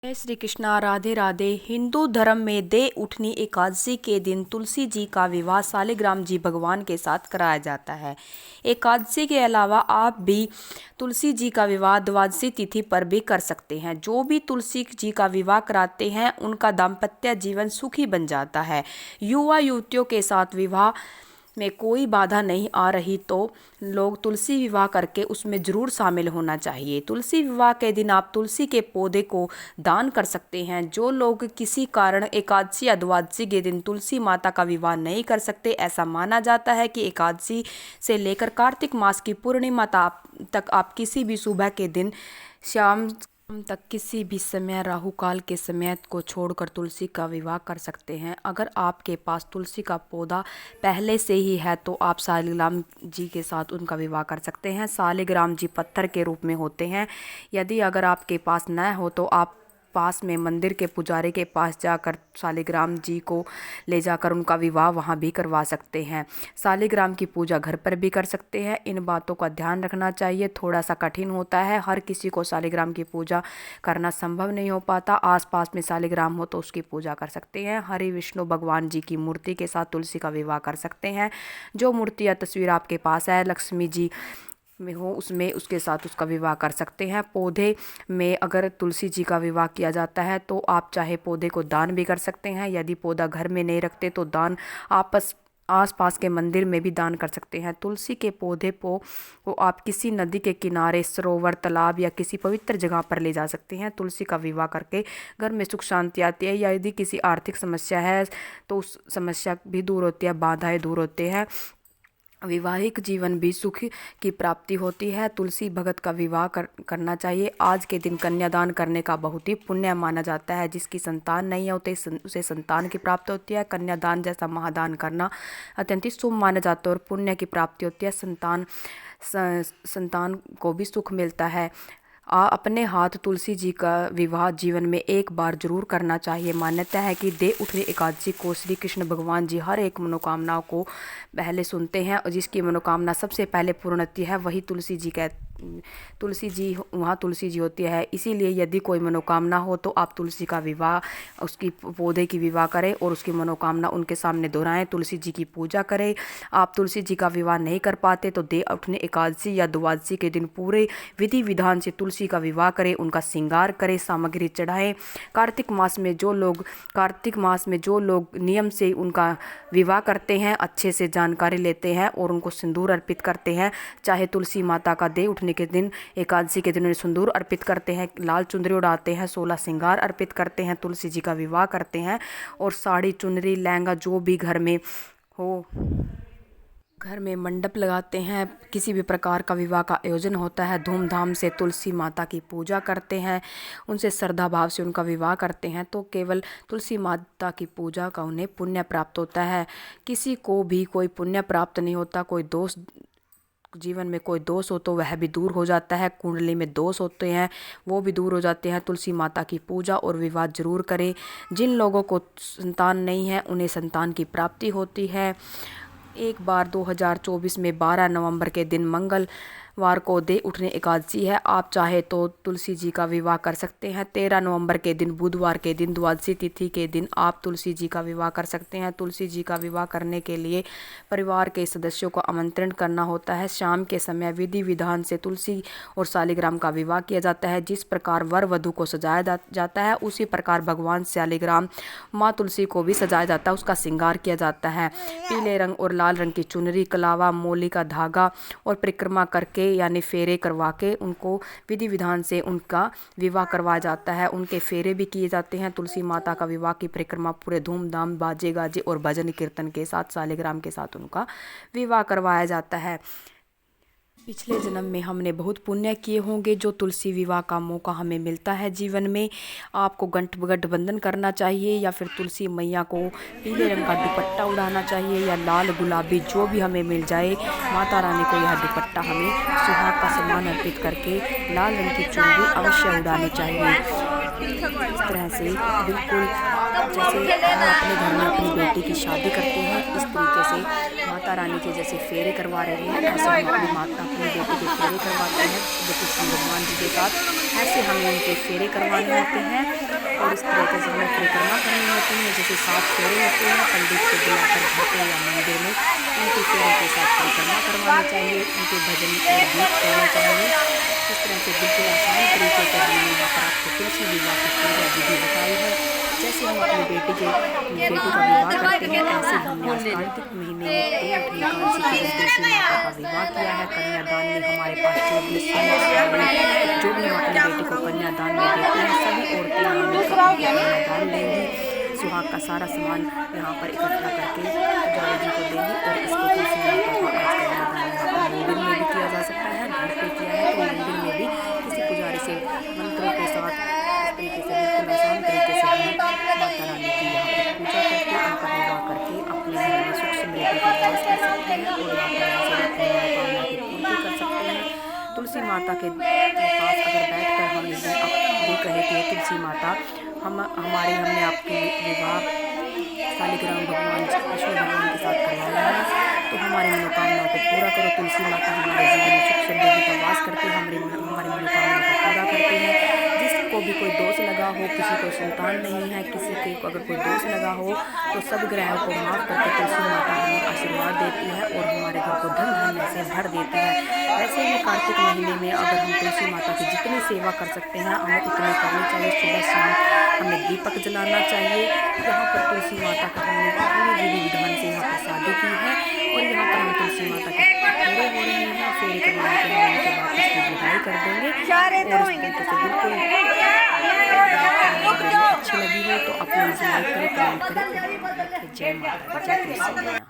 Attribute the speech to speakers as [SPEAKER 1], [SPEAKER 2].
[SPEAKER 1] जय श्री कृष्णा। राधे राधे। हिंदू धर्म में दे उठनी एकादशी के दिन तुलसी जी का विवाह शालिग्राम जी भगवान के साथ कराया जाता है। एकादशी के अलावा आप भी तुलसी जी का विवाह द्वादशी तिथि पर भी कर सकते हैं। जो भी तुलसी जी का विवाह कराते हैं उनका दाम्पत्य जीवन सुखी बन जाता है। युवा युवतियों के साथ विवाह में कोई बाधा नहीं आ रही तो लोग तुलसी विवाह करके उसमें ज़रूर शामिल होना चाहिए। तुलसी विवाह के दिन आप तुलसी के पौधे को दान कर सकते हैं। जो लोग किसी कारण एकादशी या द्वादशी के दिन तुलसी माता का विवाह नहीं कर सकते, ऐसा माना जाता है कि एकादशी से लेकर कार्तिक मास की पूर्णिमा तक आप किसी भी सुबह के दिन शाम तक किसी भी समय राहु काल के समय को छोड़कर तुलसी का विवाह कर सकते हैं। अगर आपके पास तुलसी का पौधा पहले से ही है तो आप शालिग्राम जी के साथ उनका विवाह कर सकते हैं। शालिग्राम जी पत्थर के रूप में होते हैं। यदि अगर आपके पास न हो तो आप पास में मंदिर के पुजारी के पास जाकर शालिग्राम जी को ले जाकर उनका विवाह वहां भी करवा सकते हैं। शालिग्राम की पूजा घर पर भी कर सकते हैं। इन बातों का ध्यान रखना चाहिए। थोड़ा सा कठिन होता है, हर किसी को शालिग्राम की पूजा करना संभव नहीं हो पाता। आसपास में शालिग्राम हो तो उसकी पूजा कर सकते हैं। हरि विष्णु भगवान जी की मूर्ति के साथ तुलसी का विवाह कर सकते हैं। जो मूर्ति या तस्वीर आपके पास है, लक्ष्मी जी में हो, उसमें उसके साथ उसका विवाह कर सकते हैं। पौधे में अगर तुलसी जी का विवाह किया जाता है तो आप चाहे पौधे को दान भी कर सकते हैं। यदि पौधा घर में नहीं रखते तो दान आसपास के मंदिर में भी दान कर सकते हैं। तुलसी के पौधे को आप किसी नदी के किनारे, सरोवर, तालाब या किसी पवित्र जगह पर ले जा सकते हैं। तुलसी का विवाह करके घर में सुख शांति आती है। या यदि किसी आर्थिक समस्या है तो उस समस्या भी दूर होती है, बाधाएं दूर होते हैं। वैवाहिक जीवन भी सुख की प्राप्ति होती है। तुलसी भगत का विवाह करना चाहिए। आज के दिन कन्यादान करने का बहुत ही पुण्य माना जाता है। जिसकी संतान नहीं होती उसे संतान की प्राप्ति होती है। कन्यादान जैसा महादान करना अत्यंत ही शुभ माना जाता है और पुण्य की प्राप्ति होती है। संतान को भी सुख मिलता है। अपने हाथ तुलसी जी का विवाह जीवन में एक बार जरूर करना चाहिए। मान्यता है कि दे उठनी एकादशी को श्री कृष्ण भगवान जी हर एक मनोकामनाओं को पहले सुनते हैं और जिसकी मनोकामना सबसे पहले पूर्ण होती है वही तुलसी जी वहाँ तुलसी जी होती है। इसीलिए यदि कोई मनोकामना हो तो आप तुलसी का विवाह, उसकी पौधे की विवाह करें और उसकी मनोकामना उनके सामने दोहराएं, तुलसी जी की पूजा करें। आप तुलसी जी का विवाह नहीं कर पाते तो दे उठनी एकादशी या द्वादशी के दिन पूरे विधि विधान से तुलसी का विवाह करें, उनका श्रृंगार करें, सामग्री चढ़ाएं। कार्तिक मास में जो लोग नियम से उनका विवाह करते हैं, अच्छे से जानकारी लेते हैं और उनको सिंदूर अर्पित करते हैं। चाहे तुलसी माता का दे उठने के दिन, एकादशी के दिन उन्हें सिंदूर अर्पित करते हैं, लाल चुनरी उड़ाते हैं, 16 श्रृंगार अर्पित करते हैं, तुलसी जी का विवाह करते हैं और साड़ी, चुनरी, लहंगा जो भी घर में हो, घर में मंडप लगाते हैं। किसी भी प्रकार का विवाह का आयोजन होता है, धूमधाम से तुलसी माता की पूजा करते हैं, उनसे श्रद्धा भाव से उनका विवाह करते हैं तो केवल तुलसी माता की पूजा का उन्हें पुण्य प्राप्त होता है। किसी को भी कोई पुण्य प्राप्त नहीं होता। कोई दोष, जीवन में कोई दोष हो तो वह भी दूर हो जाता है। कुंडली में दोष होते हैं वो भी दूर हो जाते हैं। तुलसी माता की पूजा और विवाह जरूर करें। जिन लोगों को संतान नहीं है उन्हें संतान की प्राप्ति होती है। एक बार 2024 में 12 नवंबर के दिन मंगलवार को दे उठनी एकादशी है। आप चाहे तो तुलसी जी का विवाह कर सकते हैं। 13 नवंबर के दिन बुधवार के दिन द्वादशी तिथि के दिन आप तुलसी जी का विवाह कर सकते हैं। तुलसी जी का विवाह करने के लिए परिवार के सदस्यों को आमंत्रण करना होता है। शाम के समय विधि विधान से तुलसी और शालिग्राम का विवाह किया जाता है। जिस प्रकार वर वधू को सजाया जाता है उसी प्रकार भगवान शालिग्राम माँ तुलसी को भी सजाया जाता है, उसका श्रृंगार किया जाता है। पीले रंग और लाल रंग की चुनरी, कलावा, मोली का धागा और परिक्रमा करके यानी फेरे करवा के उनको विधि विधान से उनका विवाह करवाया जाता है। उनके फेरे भी किए जाते हैं। तुलसी माता का विवाह की परिक्रमा पूरे धूमधाम, बाजे गाजे और भजन कीर्तन के साथ शालिग्राम के साथ उनका विवाह करवाया जाता है। पिछले जन्म में हमने बहुत पुण्य किए होंगे जो तुलसी विवाह का मौका हमें मिलता है जीवन में। आपको गठबंधन करना चाहिए या फिर तुलसी मैया को पीले रंग का दुपट्टा उड़ाना चाहिए या लाल गुलाबी जो भी हमें मिल जाए। माता रानी को यह दुपट्टा हमें सुहाग का सम्मान अर्पित करके लाल रंग की चुनरी अवश्य उड़ानी चाहिए। इस तरह से बिल्कुल जैसे हम अपने घर में अपनी बेटी की शादी करते हैं, इस तरीके से माता रानी के जैसे फेरे करवा रहे हैं, ऐसे हम अपनी बेटी के फेरे करवाते हैं कृष्ण भगवान जी के साथ। ऐसे हमें उनके फेरे करवाने होते हैं और इस तरीके से हमें परिक्रमा करनी होती है। जैसे 7 फेरे होते हैं, पंडित को बुलाकर घर पे या मंदिर में उनके फेरे के साथ परिक्रमा करवानी चाहिए, उनके भजन और गीत गाने चाहिए। इस तरह से बिल्कुल आसान तरीके से हमने यहाँ पर आपको तुलसी विवाह की पूजा विधि बताई है। जैसे हम अपनी बेटी का विवाह करते हैं, ऐसे हमने आज कार्तिक महीने में 3 एकादशी के दिन तुलसी माता का विवाह किया है। कन्यादान में हमारे पास 24 जो भी हम अपनी बेटी को कन्यादान में देते हैं, सभी औरतें कन्यादान लेंगी। सुहाग का सारा सामान यहाँ पर इकट्ठा करके पुजारी जी को देंगे और इसको तुलसी माता को आज कन्यादान यहाँ पर मंदिर में भी किया जा सकता है। घर पे किया है तो मंदिर में भी किसी पुजारी से मंत्रों के साथ इस तरीके से बिल्कुल आसान तरीके से हम माता रानी की यहाँ पर पूजा करके उनका विवाह करके अपने घर में सुख समृद्धि का वास कर सकते हैं और यहाँ पर अपनी मनोकामना की पूर्ति कर सकते हैं। तुलसी माता के पास अगर बैठकर हम ये कहे कि तुलसी माता हमने आपके विवाह शालिग्राम भगवान कृष्ण भगवान के साथ करवाया है, तो हमारी मनोकामना को पूरा करो। तुलसी माता हमारे जीवन में सुख समृद्धि का वास करके हमारी मनोकामना को पूरा करती है। जिसको भी कोई दोष लगा हो, किसी को संतान नहीं है, किसी को अगर कोई दोष लगा हो तो सब ग्रहों को माफ करके तुलसी माता हमें आशीर्वाद देती है और हमारे घर को धन धान्य से भर देती है। वैसे ही कार्तिक महीने में अगर हम तुलसी माता की जितनी सेवा कर सकते हैं हमें उतनी करनी चाहिए। सुबह शाम हमें दीपक जलाना चाहिए। यहाँ पर तुलसी माता का हमने पूरी विधि विधान से यहाँ पर शादी की है और यहाँ पर हम तुलसी माता के फेरे हो रहे हैं। फेरे करवाने के बाद उनके बाद इसकी विदाई कर देंगे और इस तरीके से बिल्कुल अच्छी लगी हो तो अपनी लाइक करें, कमेंट करें। जय माता दी, जय तुलसी।